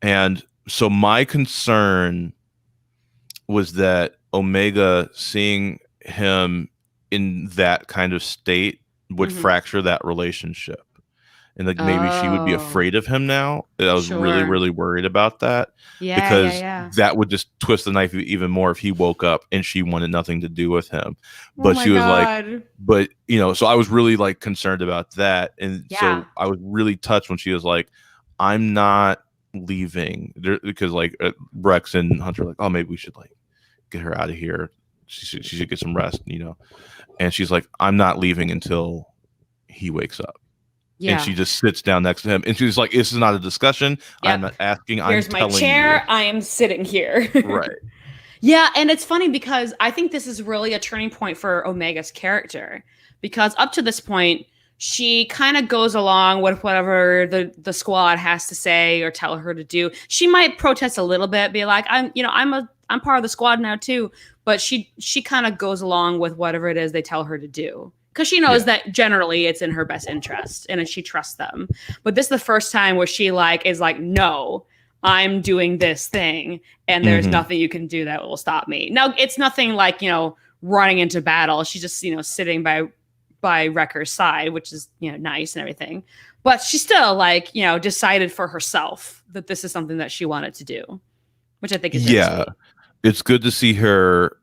And so my concern was that Omega, seeing him in that kind of state, would fracture that relationship. And like maybe she would be Oh, afraid of him now. I was really, sure. really worried about that, because Yeah. that would just twist the knife even more if he woke up and she wanted nothing to do with him. Oh But my she was like, God. but so I was really like concerned about that. And Yeah. so I was really touched when she was like, I'm not leaving, because like Rex and Hunter are like, oh, maybe we should like get her out of here. She should get some rest, And she's like, I'm not leaving until he wakes up. Yeah. And she just sits down next to him, and she's like, this is not a discussion. Yep. I'm not asking. Here's I'm my telling chair. you. I am sitting here. Right. Yeah, and it's funny because I think this is really a turning point for Omega's character, because up to this point, she kind of goes along with whatever the squad has to say or tell her to do. She might protest a little bit, be like, I'm part of the squad now too, but she kind of goes along with whatever it is they tell her to do, because she knows that generally it's in her best interest and she trusts them. But this is the first time where she is like, no, I'm doing this thing, and there's nothing you can do that will stop me. Now, it's nothing like, running into battle. She's just, sitting by Wrecker's side, which is, nice and everything. But she still decided for herself that this is something that she wanted to do, which I think is really sweet. It's good to see her,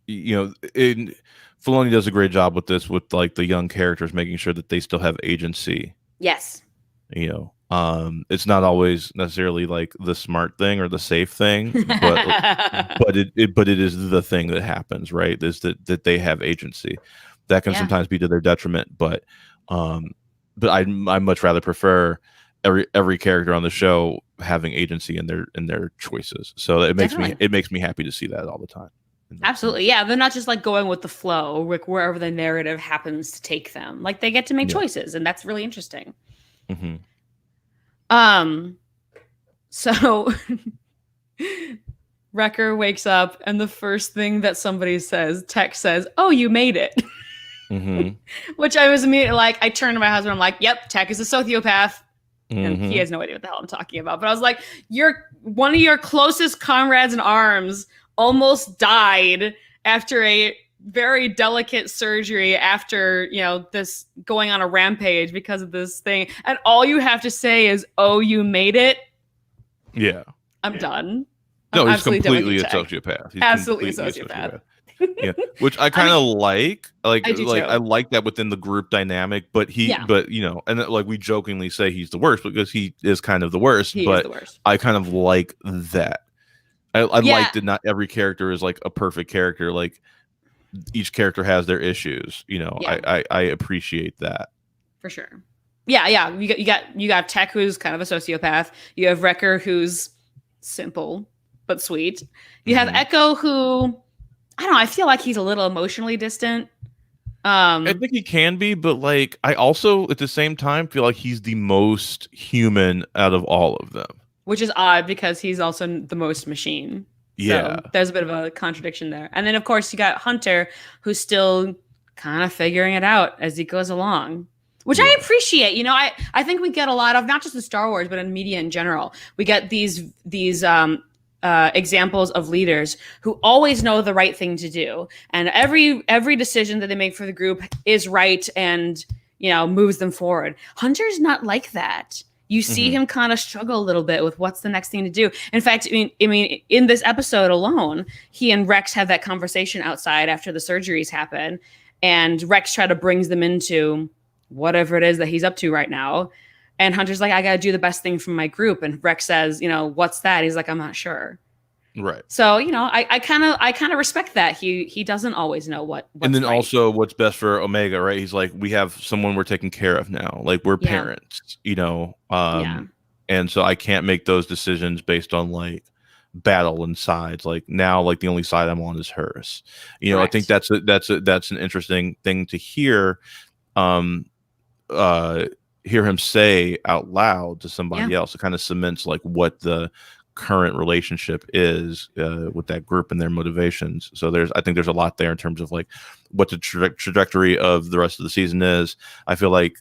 Filoni does a great job with this, with like the young characters, making sure that they still have agency. Yes. It's not always necessarily like the smart thing or the safe thing, but it is the thing that happens, right? Is that they have agency. That can sometimes be to their detriment, but I much rather prefer every character on the show having agency in their choices. So it makes me happy to see that all the time. Absolutely. Yeah. They're not just like going with the flow, wherever the narrative happens to take them. Like they get to make choices, and that's really interesting. Mm-hmm. So Wrecker wakes up, and the first thing that somebody says, Tech says, "Oh, you made it." Mm-hmm. Which I was immediately like, I turned to my husband, I'm like, yep, Tech is a sociopath. And he has no idea what the hell I'm talking about. But I was like, one of your closest comrades in arms almost died after a very delicate surgery, after, this going on a rampage because of this thing. And all you have to say is, "Oh, you made it." Yeah. I'm done. No, he's completely a sociopath. He's absolutely a sociopath. Yeah, which I kind of like. I do too. I like that within the group dynamic. But and like we jokingly say he's the worst because he is kind of the worst. He is the worst. I kind of like that. I like that not every character is like a perfect character. Like each character has their issues. I appreciate that for sure. Yeah. You got Tech, who's kind of a sociopath. You have Wrecker, who's simple but sweet. You have Mhm. Echo, who I don't know. I feel like he's a little emotionally distant. I Um, think he can be, but like I also at the same time feel like he's the most human out of all of them. which is odd because he's also the most machine. Yeah. So there's a bit of a contradiction there. And then of course you got Hunter, who's still kind of figuring it out as he goes along. Which I Yeah. appreciate. I think we get a lot of, not just in Star Wars, but in media in general. We get these examples of leaders who always know the right thing to do, and every decision that they make for the group is right and moves them forward. Hunter's not like that. You see Mhm. him kind of struggle a little bit with what's the next thing to do. In fact, I mean, in this episode alone, he and Rex have that conversation outside after the surgeries happen, and Rex try to brings them into whatever it is that he's up to right now. And Hunter's like, I got to do the best thing for my group. And Rex says, what's that? He's like, I'm not sure. Right. So, I kind of respect that. He doesn't always know And what's then right. also what's best for Omega, right? He's like, we have someone we're taking care of now. Like we're Yeah. parents, Yeah. and so I can't make those decisions based on like battle and sides. Like now, like the only side I'm on is hers. I think Correct. that's an interesting thing to hear. Um, hear him say out loud to Yeah. somebody else. It kind of cements like what the current relationship is with that group and their motivations. So I think there's a lot there in terms of like what the trajectory of the rest of the season is. I feel like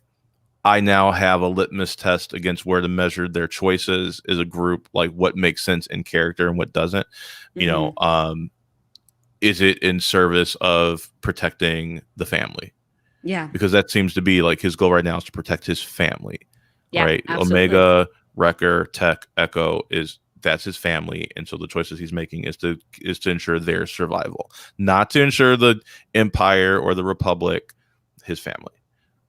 I now have a litmus test against where to measure their choices as a group, like what makes sense in character and what doesn't. Mm-hmm. Is it in service of protecting the family? Yeah. Because that seems to be like his goal right now is to protect his family, Yeah. right? Absolutely. Omega, Wrecker, Tech, Echo that's his family, and so the choices he's making is to ensure their survival, not to ensure the Empire or the Republic, his family,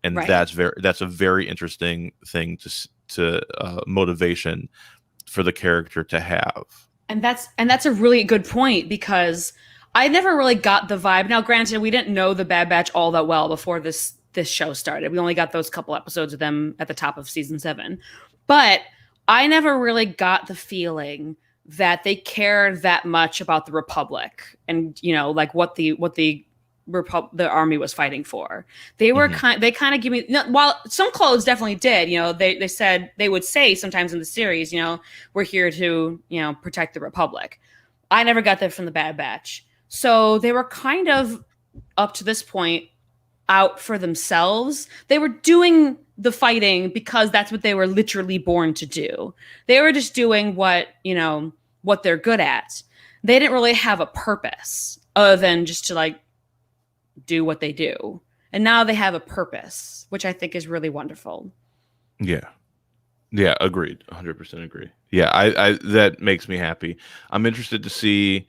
and Right. that's a very interesting thing to motivation for the character to have. And that's a really good point, because I never really got the vibe. Now, granted, we didn't know the Bad Batch all that well before this show started. We only got those couple episodes of them at the top of season 7. But I never really got the feeling that they cared that much about the Republic and like the army was fighting for. Mhm. They kind of give me, while some clothes definitely did. They said, they would say sometimes in the series, we're here to protect the Republic. I never got that from the Bad Batch. So they were kind of, up to this point, out for themselves. They were doing the fighting because that's what they were literally born to do. They were just doing what they're good at. They didn't really have a purpose other than just to like do what they do. And now they have a purpose, which I think is really wonderful. Yeah. Yeah, agreed. 100% agree. Yeah, I that makes me happy. I'm interested to see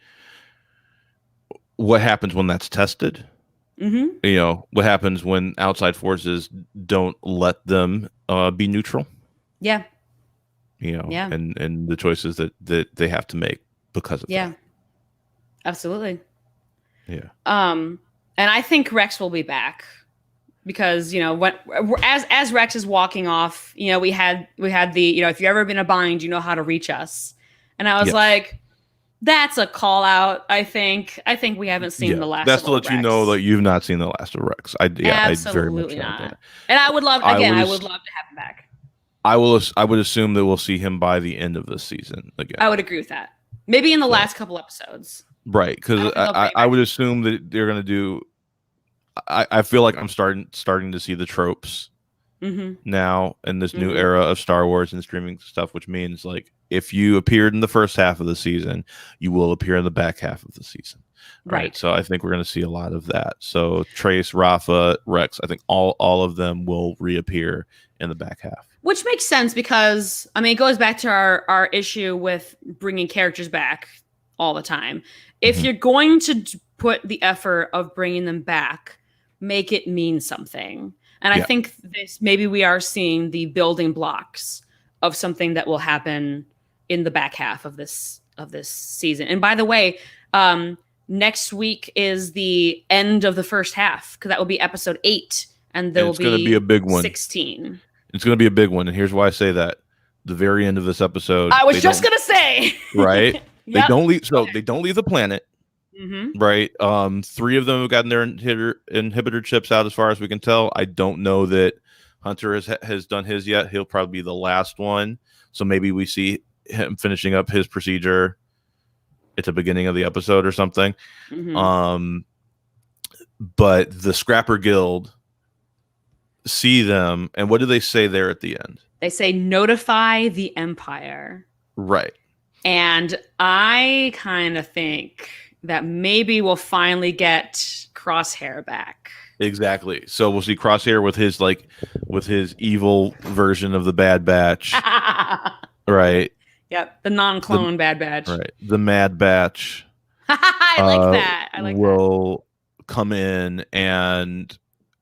what happens when that's tested. Mm-hmm. What happens when outside forces don't let them be neutral. Yeah. Yeah. And the choices that they have to make because of Yeah. that. Absolutely. Yeah. And I think Rex will be back because when as Rex is walking off, we had the if you've ever been in a bind, you know how to reach us, and I was Yes. like, that's a call out. I think we haven't seen Yeah. the last That's of to old let you know Rex. that you've not seen the last of Rex. I very much Absolutely doubt not. that. And I would love, I again, would I as- would love to have him back. I would assume that we'll see him by the end of the season again. I would agree with that. Maybe in the So last couple episodes. right, I because don't think they'll bring him I back. would assume that they're gonna do. I feel like I'm starting to see the tropes Mm-hmm. now in this new Mm-hmm. era of Star Wars and streaming stuff, which means like if you appeared in the first half of the season, you will appear in the back half of the season. Right. Right. So I think we're going to see a lot of that. So Trace, Rafa, Rex, I think all of them will reappear in the back half. Which makes sense because it goes back to our issue with bringing characters back all the time. If Mhm. you're going to put the effort of bringing them back, make it mean something. And I Yeah. think maybe we are seeing the building blocks of something that will happen in the back half of this season. And by the way, next week is the end of the first half, because that will be episode 8, and there will It's going to be a be big one. 16. It's going to be a big one, and here's why I say that. The very end of this episode, I was just gonna say, right? They Yep. don't leave. So they don't leave the planet, Mm-hmm. right? 3 of them have gotten their inhibitor chips out, as far as we can tell. I don't know that Hunter has done his yet. He'll probably be the last one. So maybe we see him finishing up his procedure at the beginning of the episode or something. Mm-hmm. But the Scrapper Guild see them, and what do they say there at the end? They say notify the Empire. Right. And I kind of think that maybe we'll finally get Crosshair back. Exactly. So we'll see Crosshair with his evil version of the Bad Batch. Right. Yep. The non-clone Bad Batch. Right. The Mad Batch. I like that. I like will come in and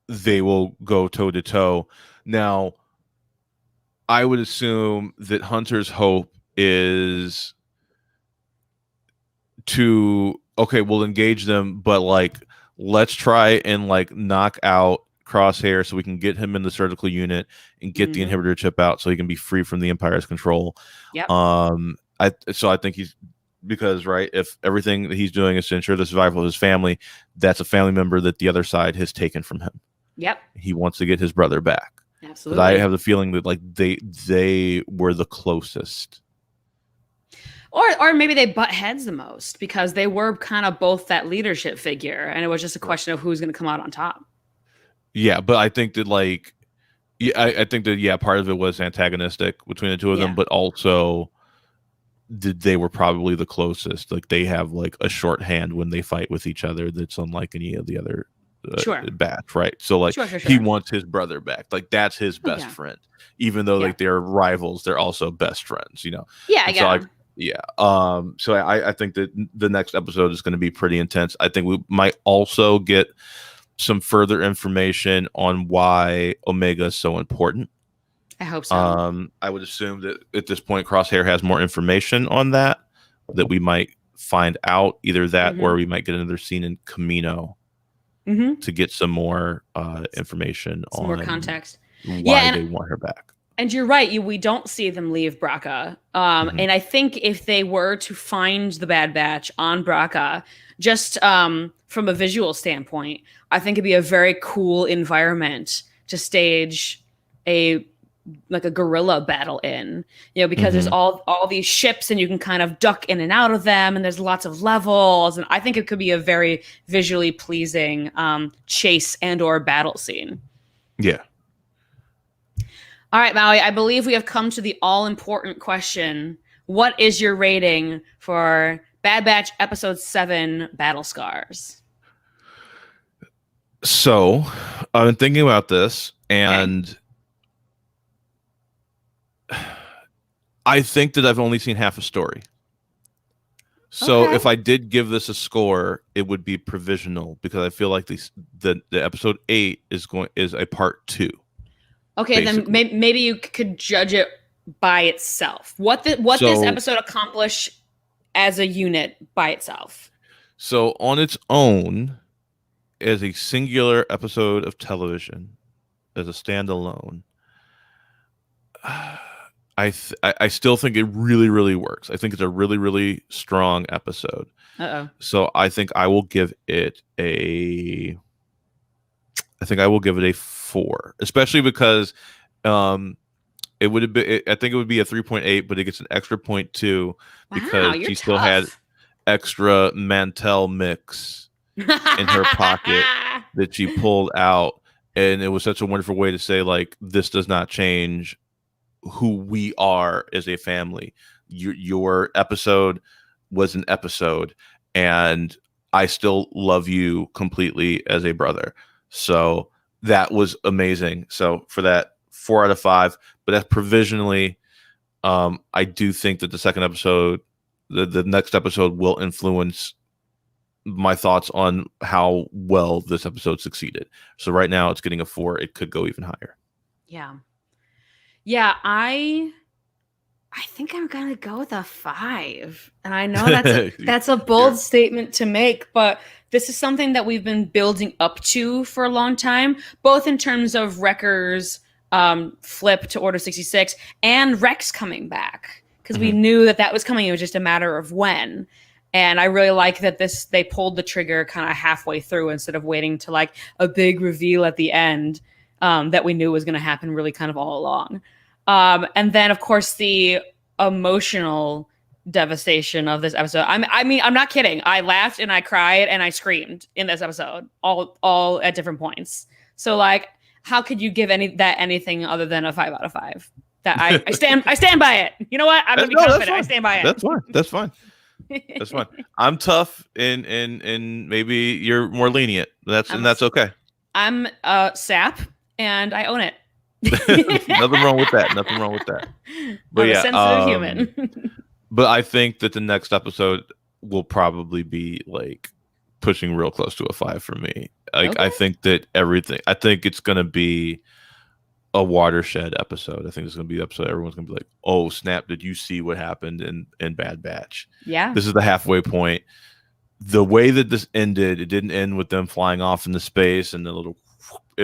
they will go toe to toe. Now, I would assume that Hunter's hope is we'll engage them, but like let's try and like knock out Crosshair so we can get him in the surgical unit and get the inhibitor chip out so he can be free from the Empire's control. Yep. I think he's, because right, if everything that he's doing is to ensure the survival of his family, that's a family member that the other side has taken from him. Yep. He wants to get his brother back. Absolutely. But I have the feeling that like they were the closest. Or maybe they butt heads the most because they were kind of both that leadership figure, and it was just a question of who's going to come out on top. Yeah, but I think that like, I think that part of it was antagonistic between the two of them, but also they were probably the closest. Like they have like a shorthand when they fight with each other that's unlike any of the other batch, right? So like he wants his brother back. Like that's his best friend, even though like they're rivals, they're also best friends. You know? Yeah, I get it. So I think that the next episode is going to be pretty intense. I think we might also get some further information on why Omega is so important. I hope so. I would assume that at this point Crosshair has more information on that we might find out, either that or we might get another scene in Camino to get some more information on more context why they want her back. And you're right. We don't see them leave Braca. And I think if they were to find the Bad Batch on Braca, just from a visual standpoint, I think it'd be a very cool environment to stage a guerrilla battle in, because there's all these ships and you can kind of duck in and out of them, and there's lots of levels, and I think it could be a very visually pleasing chase and or battle scene. Yeah. All right, Maui, I believe we have come to the all-important question. What is your rating for Bad Batch Episode 7, Battle Scars? So, I've been thinking about this, and I think that I've only seen half a story. So if I did give this a score, it would be provisional, because I feel like the Episode 8 is a part 2. Okay, basically. Then maybe you could judge it by itself. What this episode accomplished as a unit by itself. So on its own, as a singular episode of television, as a standalone, I still think it really, really works. I think it's a really, really strong episode. So I think I will give it a 4, especially because it would have been. I think it would be a 3.8, but it gets an extra 0.2 because she still had extra Mantel mix in her pocket that she pulled out, and it was such a wonderful way to say, like, this does not change who we are as a family. Your episode was an episode, and I still love you completely as a brother. So that was amazing. So for that, 4 out of 5. But that's provisionally. I do think that the second episode, the next episode, will influence my thoughts on how well this episode succeeded. So right now it's getting a 4. It could go even higher. Yeah, I think I'm gonna go with a 5, and I know that's a bold statement to make, but this is something that we've been building up to for a long time, both in terms of Wrecker's flip to Order 66 and Rex coming back, because we knew that was coming. It was just a matter of when. And I really like that they pulled the trigger kind of halfway through instead of waiting to like a big reveal at the end that we knew was going to happen really kind of all along. And then, of course, the emotional devastation of this episode. I mean, I'm not kidding. I laughed and I cried and I screamed in this episode, all at different points. So, like, how could you give anything other than a 5 out of 5? That I stand by it. You know what? I'm gonna be confident. I stand by it. That's fine. That's fine. That's fine. I'm tough, and maybe you're more lenient. And that's okay. I'm sap, and I own it. Nothing wrong with that. But I'm yeah, a sensitive human. But I think that the next episode will probably be like pushing real close to a 5 for me. Like, okay. I think it's gonna be a watershed episode. I think it's gonna be the episode everyone's gonna be like, "Oh snap! Did you see what happened in Bad Batch?" Yeah, this is the halfway point. The way that this ended, it didn't end with them flying off into space and it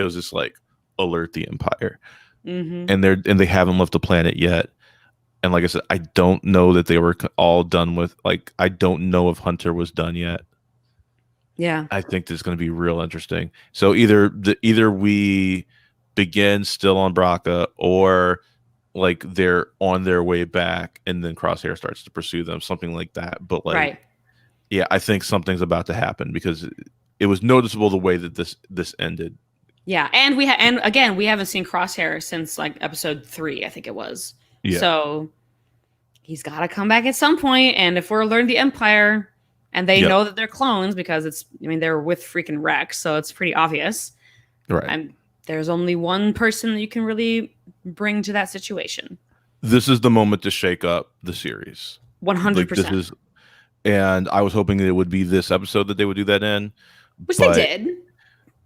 was just like alert the Empire, and they haven't left the planet yet. And like I said, I don't know that they were all done with. Like, I don't know if Hunter was done yet. Yeah, I think this is going to be real interesting. So either we begin still on Braca, or like they're on their way back, and then Crosshair starts to pursue them, something like that. But like, right. Yeah, I think something's about to happen because it was noticeable the way that this ended. Yeah, and we haven't seen Crosshair since like episode 3, I think it was. Yeah. So he's got to come back at some point, and if we're alerting the Empire, and they know that they're clones because they're with freaking Rex, so it's pretty obvious. Right. And there's only one person that you can really bring to that situation. This is the moment to shake up the series. 100%. And I was hoping that it would be this episode that they would do that in. Which they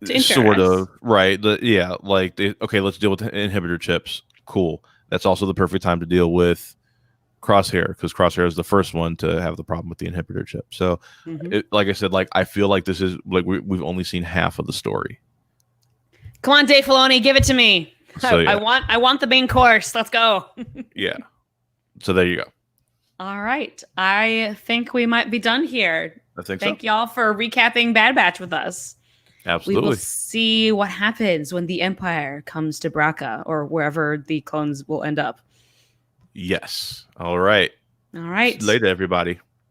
did. Sort of. Right. Okay, let's deal with the inhibitor chips. Cool. That's also the perfect time to deal with Crosshair, because Crosshair is the first one to have the problem with the inhibitor chip. So, like I said, like I feel like this is like we've only seen half of the story. Come on, Dave Filoni, give it to me. So, yeah. I want the main course. Let's go. Yeah. So there you go. All right. I think we might be done here. I think Thank y'all for recapping Bad Batch with us. Absolutely. We will see what happens when the Empire comes to Braca, or wherever the clones will end up. Yes. All right. All right. Later, everybody.